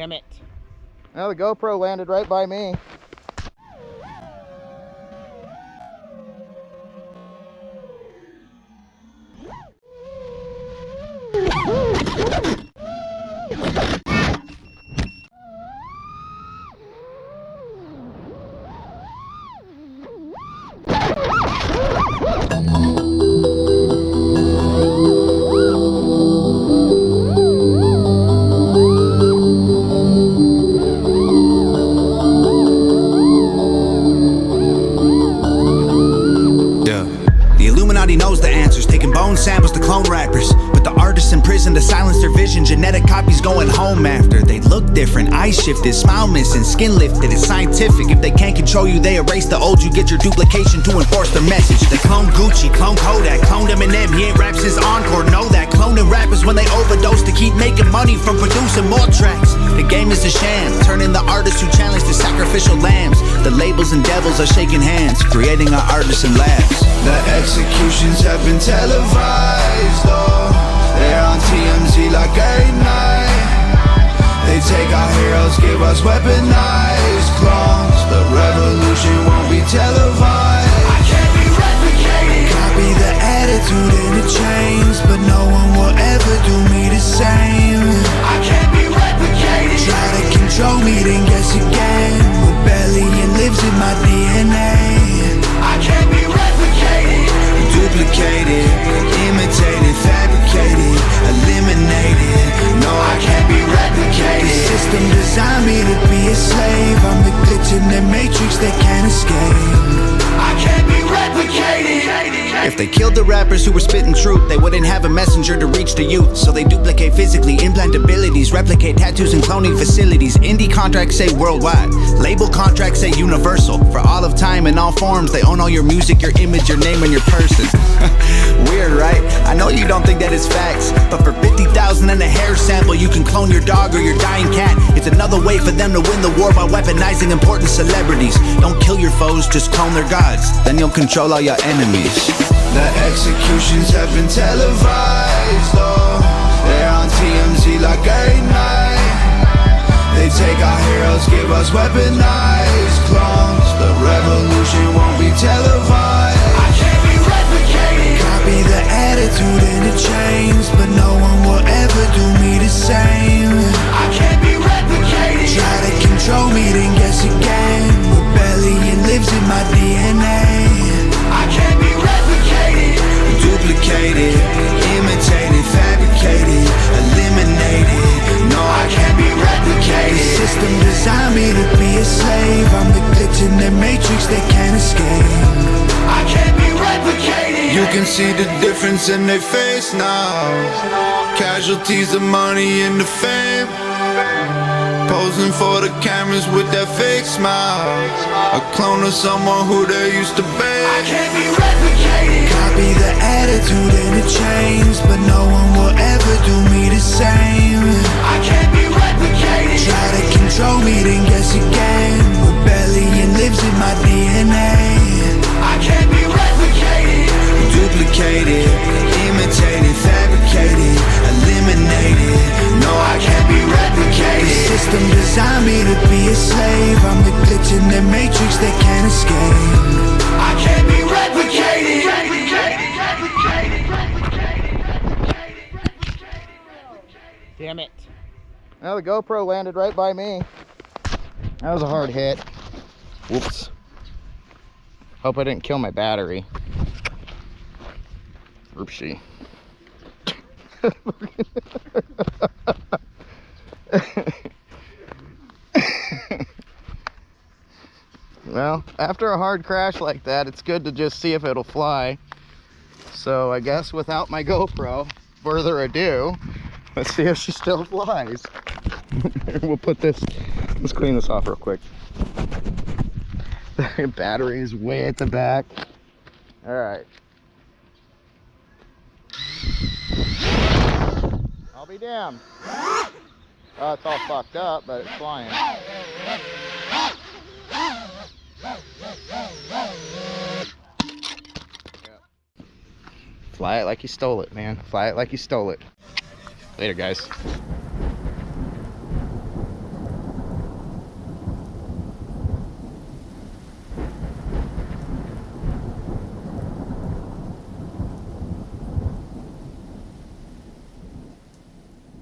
Damn it. Well, the GoPro landed right by me. Knows the answers, taking bone samples to clone rappers. But the artists in prison to silence their vision. Genetic copies going home after. They look different, eyes shifted, smile missing, skin lifted. It's scientific. If they can't control you, they erase the old. You get your duplication to enforce their message. They clone Gucci, clone Kodak, cloned Eminem. He ain't rap since Encore. Know that cloning rappers when they overdose to keep making money from producing more tracks. The game is a sham, turning the artists who challenge to sacrificial lambs. The labels and devils are shaking hands, creating our artists in labs. The executions have been televised, oh, they're on TMZ like a night. They take our heroes, give us weaponized clones. The revolution won't be televised. I can't be replicated. Copy the attitude and the chains, but no one will ever do me the same. I can't be replicated. Try to control me, then guess again. Rebellion lives in my DNA. I can't be replicated. Duplicated, imitated, fabricated, eliminated. No, I can't be replicated. The system designed me to be a slave. I'm the glitch in the matrix they can't escape. I can't be replicated. If they killed the rappers who were spitting truth, they wouldn't have a messenger to reach the youth. So they duplicate physically, implant abilities, replicate tattoos and cloning facilities. Indie contracts say worldwide, label contracts say universal. For all of time in all forms, they own all your music, your image, your name, and your person. Weird, right? I know you don't think that it's facts, but for 50,000 and a hair sample, you can clone your dog or your dying cat. It's another way for them to win the war by weaponizing important celebrities. Don't kill your foes, just clone their gods, then you'll control all your enemies. The executions have been televised, oh, they're on TMZ like a night. They take our heroes, give us weaponized clones. The revolution won't be televised. I can't be replicated. Copy the attitude and the chains, but no one will ever do me the same. I can't be replicated. Try to control me, then guess again. Rebellion lives in my DNA. I can't be replicated. Duplicated, imitated, fabricated, eliminated. No, I can't be replicated. The system designed me to be a slave. I'm the glitch in the matrix they can't escape. I can't be replicated. You can see the difference in their face now. Casualties of money and the fame, posing for the cameras with that fake smile. A clone of someone who they used to be. I can't be replicated. Copy the attitude and the chains, but no one will ever do me the same. I can't be replicated. Try to control me, then guess again. Rebellion lives in my DNA. I can't be replicated. Duplicated, imitated, fabricated, eliminated. No, I can't be replicated. The system designed me to be a slave. I'm the glitch in the matrix they can't escape. I can't be replicated. Damn it. Well, the GoPro landed right by me. That was a hard hit. Whoops. Hope I didn't kill my battery. Oopsie. Well, after a hard crash like that, it's good to just see if it'll fly. So I guess without my GoPro, further ado, let's see if she still flies. We'll put this, let's clean this off real quick. The battery is way at the back. All right. I'll be damned. Oh, it's all fucked up, but it's flying. Fly it like you stole it, man. Fly it like you stole it. Later, guys.